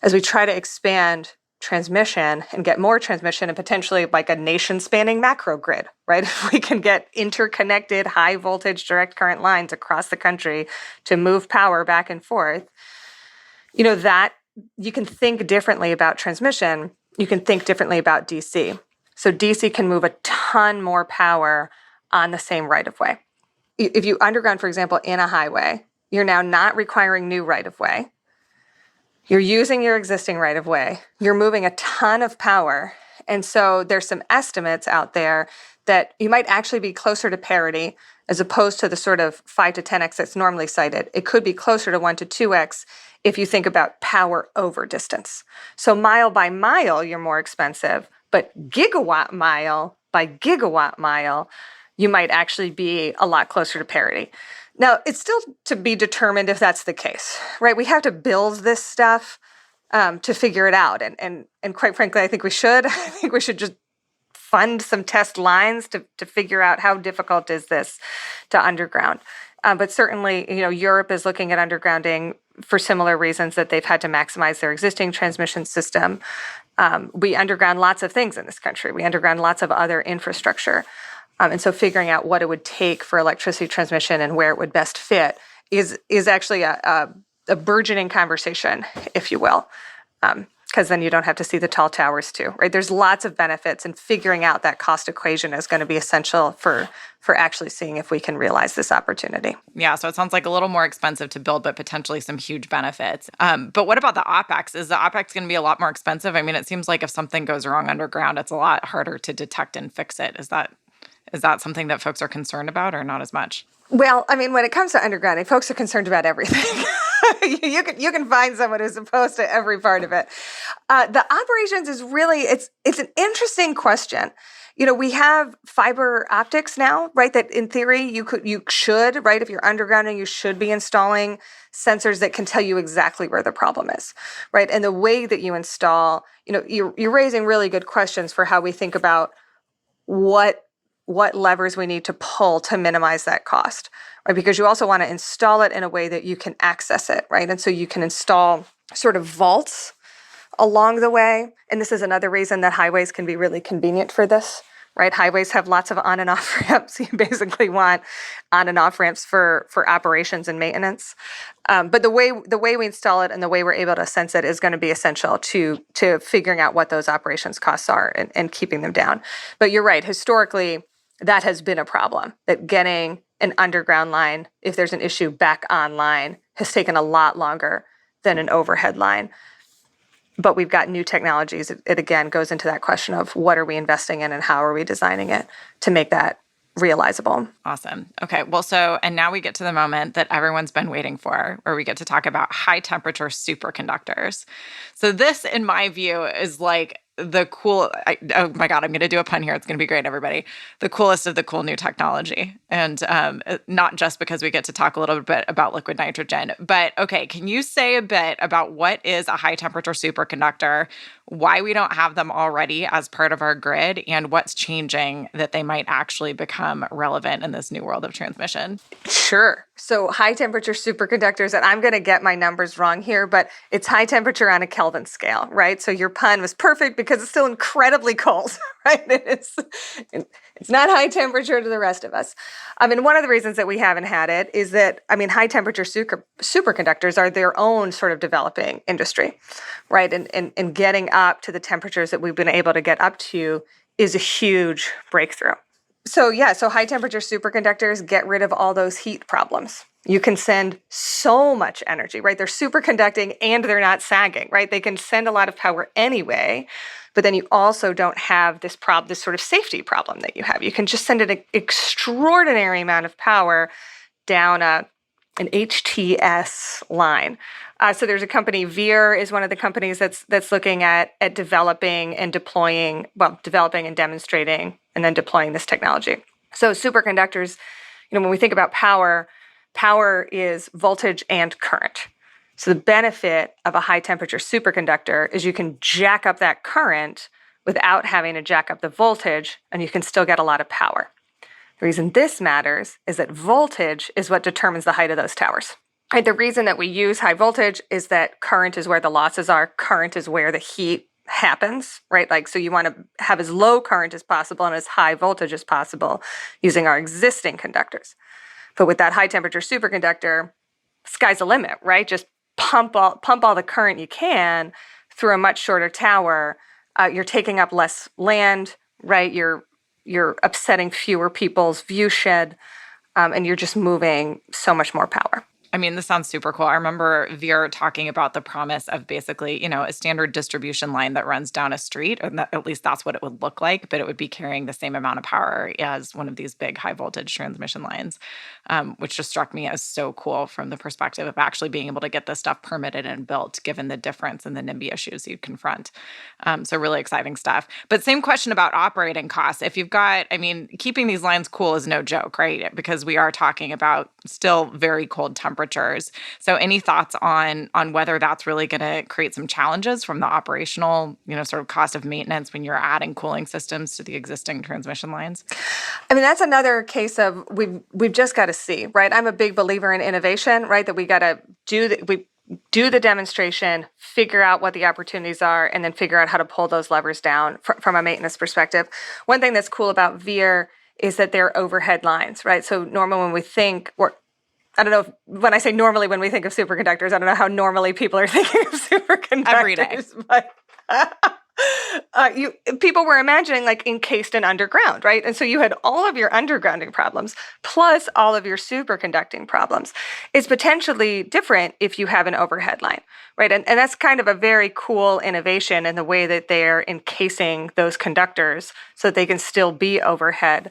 As we try to expand transmission and get more transmission and potentially like a nation-spanning macro grid, right? If we can get interconnected high voltage direct current lines across the country to move power back and forth, that you can think differently about transmission. You can think differently about DC. So DC can move a ton more power on the same right-of-way. If you underground, for example, in a highway, you're now not requiring new right-of-way. You're using your existing right-of-way. You're moving a ton of power. And so there's some estimates out there that you might actually be closer to parity as opposed to the sort of 5 to 10x that's normally cited. It could be closer to 1 to 2x if you think about power over distance. So mile by mile, you're more expensive, but gigawatt mile by gigawatt mile, you might actually be a lot closer to parity. Now, it's still to be determined if that's the case, right? We have to build this stuff to figure it out. And quite frankly, I think we should. I think we should just fund some test lines to figure out how difficult is this to underground. But certainly, Europe is looking at undergrounding for similar reasons, that they've had to maximize their existing transmission system. We underground lots of things in this country. We underground lots of other infrastructure. And so figuring out what it would take for electricity transmission and where it would best fit is actually a burgeoning conversation, if you will, because then you don't have to see the tall towers too, right? There's lots of benefits, and figuring out that cost equation is going to be essential for actually seeing if we can realize this opportunity. Yeah, so it sounds like a little more expensive to build, but potentially some huge benefits. But what about the OpEx? Is the OpEx going to be a lot more expensive? I mean, it seems like if something goes wrong underground, it's a lot harder to detect and fix it. Is that Is that something that folks are concerned about or not as much? Well, I mean, when it comes to undergrounding, folks are concerned about everything. You can find someone who's opposed to every part of it. The operations is really, it's an interesting question. We have fiber optics now, right? That in theory you should, right? If you're undergrounding, you should be installing sensors that can tell you exactly where the problem is, right? And the way that you install, you're raising really good questions for how we think about what levers we need to pull to minimize that cost, right? Because you also want to install it in a way that you can access it, right? And so you can install sort of vaults along the way. And this is another reason that highways can be really convenient for this, right? Highways have lots of on and off ramps. You basically want on and off ramps for operations and maintenance. But the way we install it and the way we're able to sense it is going to be essential to figuring out what those operations costs are and keeping them down. But you're right. Historically, that has been a problem, that getting an underground line, if there's an issue, back online has taken a lot longer than an overhead line. But we've got new technologies. It again goes into that question of what are we investing in and how are we designing it to make that realizable. Awesome. Okay. Well, and now we get to the moment that everyone's been waiting for, where we get to talk about high temperature superconductors. So this, in my view, is like the cool, oh my God, I'm going to do a pun here. It's going to be great, everybody. The coolest of the cool new technology. And not just because we get to talk a little bit about liquid nitrogen, but okay, can you say a bit about what is a high temperature superconductor, why we don't have them already as part of our grid, and what's changing that they might actually become relevant in this new world of transmission? Sure. So high temperature superconductors, and I'm going to get my numbers wrong here, but it's high temperature on a Kelvin scale, right? So your pun was perfect because it's still incredibly cold, right? It's not high temperature to the rest of us. I mean, one of the reasons that we haven't had it is that, high temperature superconductors are their own sort of developing industry, right? And getting up to the temperatures that we've been able to get up to is a huge breakthrough. So high temperature superconductors get rid of all those heat problems. You can send so much energy, right? They're superconducting and they're not sagging, right? They can send a lot of power anyway, but then you also don't have this sort of safety problem that you have. You can just send an extraordinary amount of power down an HTS line. So there's a company, Veer is one of the companies that's looking at developing and demonstrating and then deploying this technology. So superconductors, when we think about power is voltage and current. So the benefit of a high temperature superconductor is you can jack up that current without having to jack up the voltage, and you can still get a lot of power. The reason this matters is that voltage is what determines the height of those towers. Right? The reason that we use high voltage is that current is where the losses are. Current is where the heat happens, right? So you want to have as low current as possible and as high voltage as possible using our existing conductors. But with that high temperature superconductor, sky's the limit, right? Just pump all the current you can through a much shorter tower. You're taking up less land, right? You're upsetting fewer people's view shed, and you're just moving so much more power. This sounds super cool. I remember Veer talking about the promise of basically, a standard distribution line that runs down a street, and at least that's what it would look like, but it would be carrying the same amount of power as one of these big high voltage transmission lines, which just struck me as so cool from the perspective of actually being able to get this stuff permitted and built, given the difference in the NIMBY issues you'd confront. So really exciting stuff. But same question about operating costs. If you've got, keeping these lines cool is no joke, right? Because we are talking about still very cold temperatures. So any thoughts on whether that's really going to create some challenges from the operational, sort of cost of maintenance when you're adding cooling systems to the existing transmission lines? That's another case of we've just got to see, right? I'm a big believer in innovation, right? That we got to do the demonstration, figure out what the opportunities are, and then figure out how to pull those levers down from a maintenance perspective. One thing that's cool about Veer is that they're overhead lines, right? So normally when we think, I don't know if, when I say normally when we think of superconductors, I don't know how normally people are thinking of superconductors. Every day. But people were imagining encased and underground, right? And so you had all of your undergrounding problems plus all of your superconducting problems. It's potentially different if you have an overhead line, right? And that's kind of a very cool innovation in the way that they're encasing those conductors so that they can still be overhead.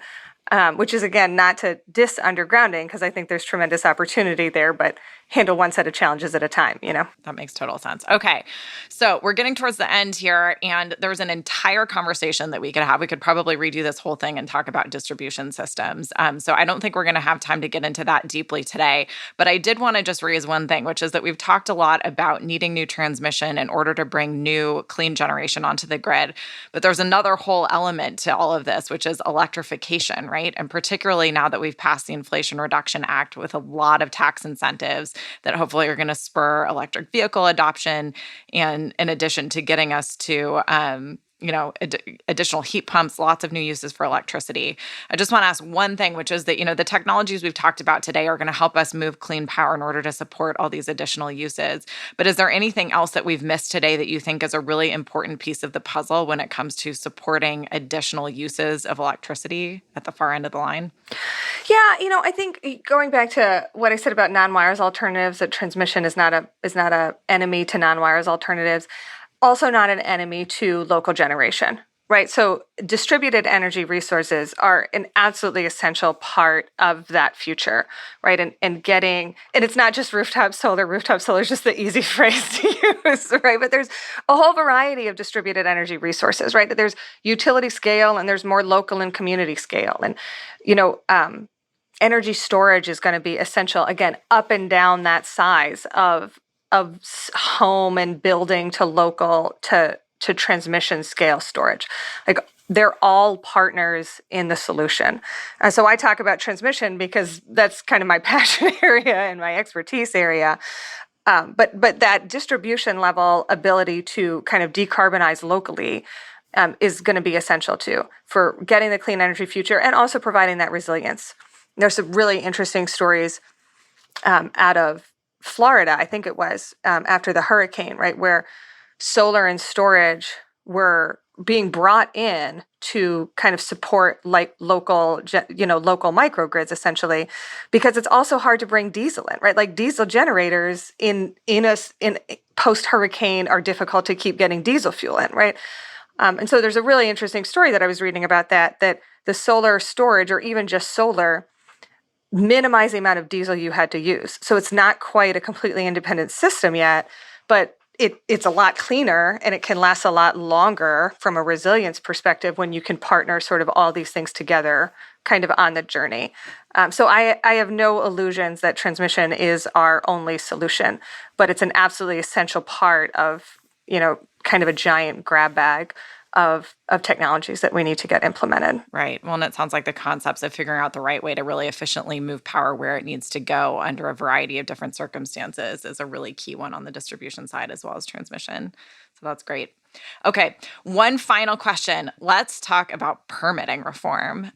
which is, again, not to diss undergrounding, because I think there's tremendous opportunity there, but handle one set of challenges at a time, That makes total sense. Okay. So we're getting towards the end here, and there's an entire conversation that we could have. We could probably redo this whole thing and talk about distribution systems. So I don't think we're going to have time to get into that deeply today. But I did want to just raise one thing, which is that we've talked a lot about needing new transmission in order to bring new clean generation onto the grid. But there's another whole element to all of this, which is electrification, right? And particularly now that we've passed the Inflation Reduction Act with a lot of tax incentives that hopefully are going to spur electric vehicle adoption, and in addition to getting us to additional heat pumps, lots of new uses for electricity. I just want to ask one thing, which is that, the technologies we've talked about today are going to help us move clean power in order to support all these additional uses. But is there anything else that we've missed today that you think is a really important piece of the puzzle when it comes to supporting additional uses of electricity at the far end of the line? Yeah, I think going back to what I said about non-wires alternatives, that transmission is not a enemy to non-wires alternatives, also not an enemy to local generation, right? So distributed energy resources are an absolutely essential part of that future, right? And it's not just rooftop solar. Rooftop solar is just the easy phrase to use, right? But there's a whole variety of distributed energy resources, right? There's utility scale, and there's more local and community scale. And, energy storage is going to be essential, again, up and down that size of home and building to local to transmission scale storage. Like, they're all partners in the solution. So I talk about transmission because that's kind of my passion area and my expertise area. But that distribution level ability to kind of decarbonize locally is going to be essential too for getting the clean energy future and also providing that resilience. There's some really interesting stories out of Florida, I think it was, after the hurricane, right, where solar and storage were being brought in to kind of support like local microgrids, essentially, because it's also hard to bring diesel in, right? Like, diesel generators in post-hurricane are difficult to keep getting diesel fuel in, right? And so there's a really interesting story that I was reading about that the solar storage, or even just solar, minimize the amount of diesel you had to use. So it's not quite a completely independent system yet, but it's a lot cleaner, and it can last a lot longer from a resilience perspective when you can partner sort of all these things together kind of on the journey. So I have no illusions that transmission is our only solution, but it's an absolutely essential part of, kind of a giant grab bag of technologies that we need to get implemented. Right. Well, and it sounds like the concepts of figuring out the right way to really efficiently move power where it needs to go under a variety of different circumstances is a really key one on the distribution side as well as transmission. So that's great. Okay, one final question. Let's talk about permitting reform.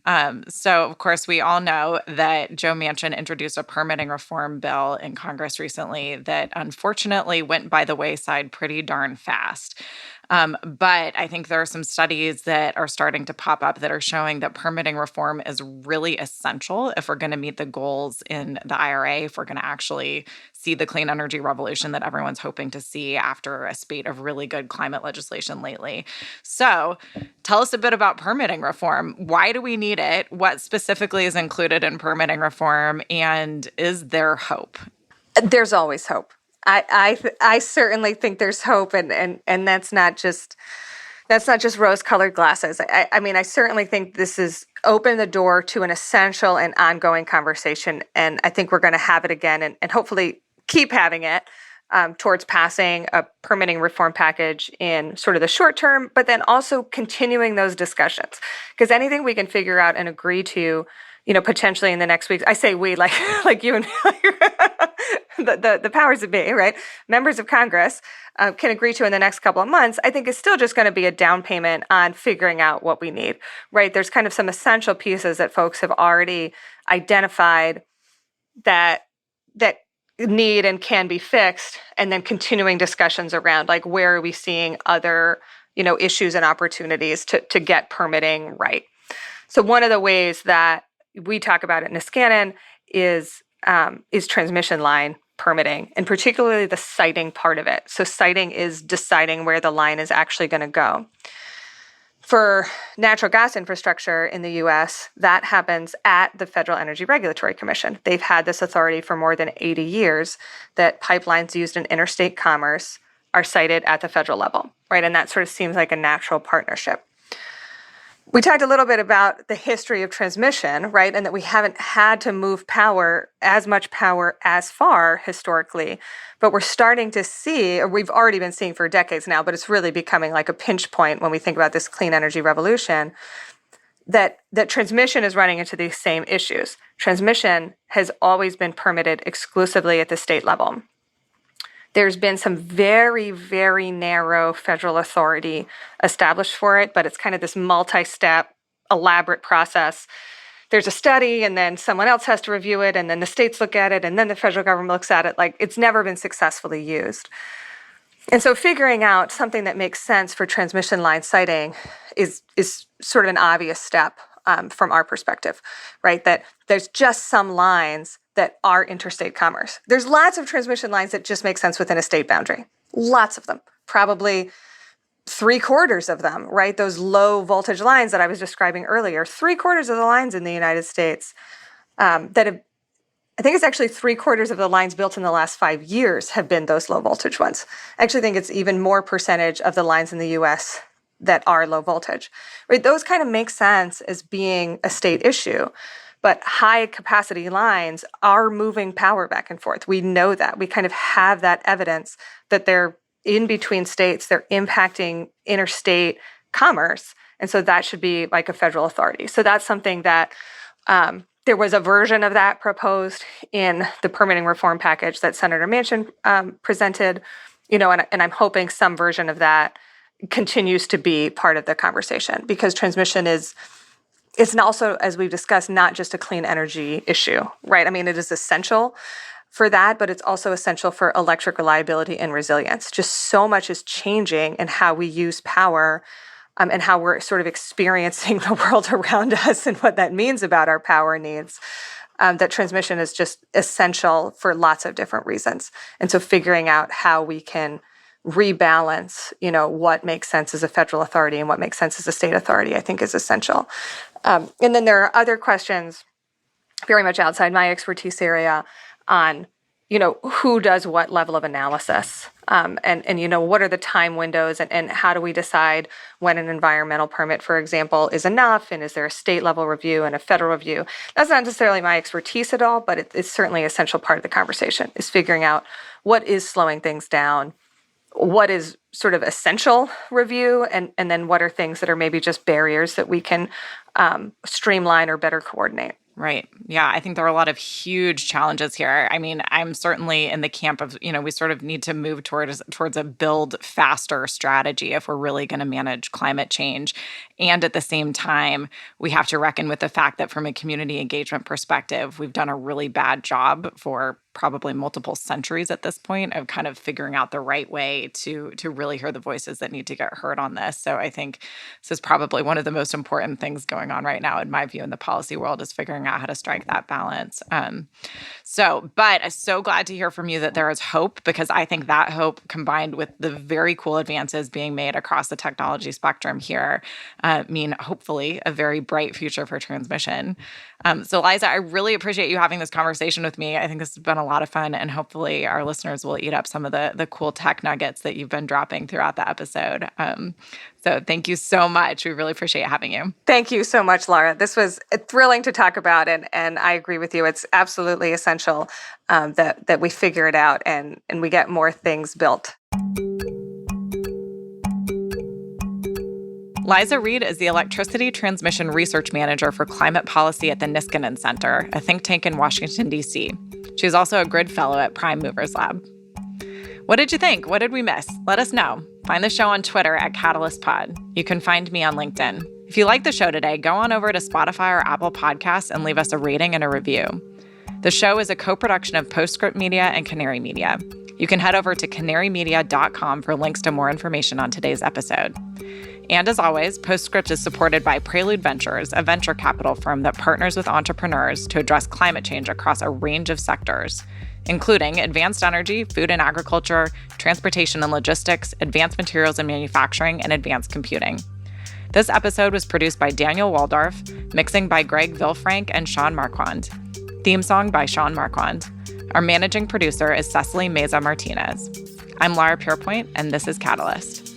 So, of course, we all know that Joe Manchin introduced a permitting reform bill in Congress recently that unfortunately went by the wayside pretty darn fast. But I think there are some studies that are starting to pop up that are showing that permitting reform is really essential if we're going to meet the goals in the IRA, if we're going to actually see the clean energy revolution that everyone's hoping to see after a spate of really good climate legislation lately. So tell us a bit about permitting reform. Why do we need it? What specifically is included in permitting reform? And is there hope? There's always hope. I certainly think there's hope, and that's not just rose-colored glasses. I mean, I certainly think this has opened the door to an essential and ongoing conversation, and I think we're going to have it again, and hopefully keep having it towards passing a permitting reform package in sort of the short term, but then also continuing those discussions, because anything we can figure out and agree to, potentially in the next week. I say we, like you and the powers that be, right? Members of Congress can agree to in the next couple of months, I think is still just going to be a down payment on figuring out what we need, right? There's kind of some essential pieces that folks have already identified that need and can be fixed, and then continuing discussions around, like, where are we seeing other, issues and opportunities to get permitting right. So one of the ways that we talk about it in Niskanen is transmission line permitting, and particularly the siting part of it. So siting is deciding where the line is actually going to go. For natural gas infrastructure in the U.S., that happens at the Federal Energy Regulatory Commission. They've had this authority for more than 80 years that pipelines used in interstate commerce are sited at the federal level, right? And that sort of seems like a natural partnership. We talked a little bit about the history of transmission, right? And that we haven't had to move as much power as far historically, but we're starting to see, or we've already been seeing for decades now, but it's really becoming like a pinch point when we think about this clean energy revolution, that transmission is running into these same issues. Transmission has always been permitted exclusively at the state level. There's been some very, very narrow federal authority established for it, but it's kind of this multi-step, elaborate process. There's a study, and then someone else has to review it, and then the states look at it, and then the federal government looks at it. Like, it's never been successfully used. And so figuring out something that makes sense for transmission line siting is sort of an obvious step from our perspective, right? That there's just some lines that are interstate commerce. There's lots of transmission lines that just make sense within a state boundary. Lots of them. Probably 3/4 of them, right? Those low voltage lines that I was describing earlier, 3/4 of the lines in the United States I think it's actually 3/4 of the lines built in the last 5 years have been those low voltage ones. I actually think it's even more percentage of the lines in the US that are low voltage, right? Those kind of make sense as being a state issue. But high capacity lines are moving power back and forth. We know that. We kind of have that evidence that they're in between states, they're impacting interstate commerce. And so that should be like a federal authority. So that's something that there was a version of that proposed in the permitting reform package that Senator Manchin presented, and I'm hoping some version of that continues to be part of the conversation, because transmission it's also, as we've discussed, not just a clean energy issue, right? I mean, it is essential for that, but it's also essential for electric reliability and resilience. Just so much is changing in how we use power and how we're sort of experiencing the world around us and what that means about our power needs, that transmission is just essential for lots of different reasons. And so figuring out how we can rebalance, what makes sense as a federal authority and what makes sense as a state authority, I think is essential. And then there are other questions very much outside my expertise area on, who does what level of analysis, and what are the time windows, and how do we decide when an environmental permit, for example, is enough, and is there a state level review and a federal review? That's not necessarily my expertise at all, but it's certainly an essential part of the conversation, is figuring out what is slowing things down, what is sort of essential review, and then what are things that are maybe just barriers that we can streamline or better coordinate. Right. Yeah, I think there are a lot of huge challenges here. I mean, I'm certainly in the camp of, we sort of need to move towards a build faster strategy if we're really going to manage climate change. And at the same time, we have to reckon with the fact that from a community engagement perspective, we've done a really bad job for probably multiple centuries at this point of kind of figuring out the right way to really hear the voices that need to get heard on this. So I think this is probably one of the most important things going on right now, in my view, in the policy world, is figuring out how to strike that balance. But I'm so glad to hear from you that there is hope, because I think that hope, combined with the very cool advances being made across the technology spectrum here, mean hopefully a very bright future for transmission. So Liza, I really appreciate you having this conversation with me. I think this has been a lot of fun, and hopefully our listeners will eat up some of the cool tech nuggets that you've been dropping throughout the episode. So thank you so much. We really appreciate having you. Thank you so much, Laura. This was thrilling to talk about, and I agree with you. It's absolutely essential that we figure it out and we get more things built. Liza Reed is the Electricity Transmission Research Manager for Climate Policy at the Niskanen Center, a think tank in Washington, D.C. She's also a Grid Fellow at Prime Movers Lab. What did you think? What did we miss? Let us know. Find the show on Twitter at CatalystPod. You can find me on LinkedIn. If you like the show today, go on over to Spotify or Apple Podcasts and leave us a rating and a review. The show is a co-production of Postscript Media and Canary Media. You can head over to canarymedia.com for links to more information on today's episode. And as always, Postscript is supported by Prelude Ventures, a venture capital firm that partners with entrepreneurs to address climate change across a range of sectors, including advanced energy, food and agriculture, transportation and logistics, advanced materials and manufacturing, and advanced computing. This episode was produced by Daniel Waldorf, mixing by Greg Villefranc and Sean Marquand. Theme song by Sean Marquand. Our managing producer is Cecily Meza Martinez. I'm Laura Purepoint, and this is Catalyst.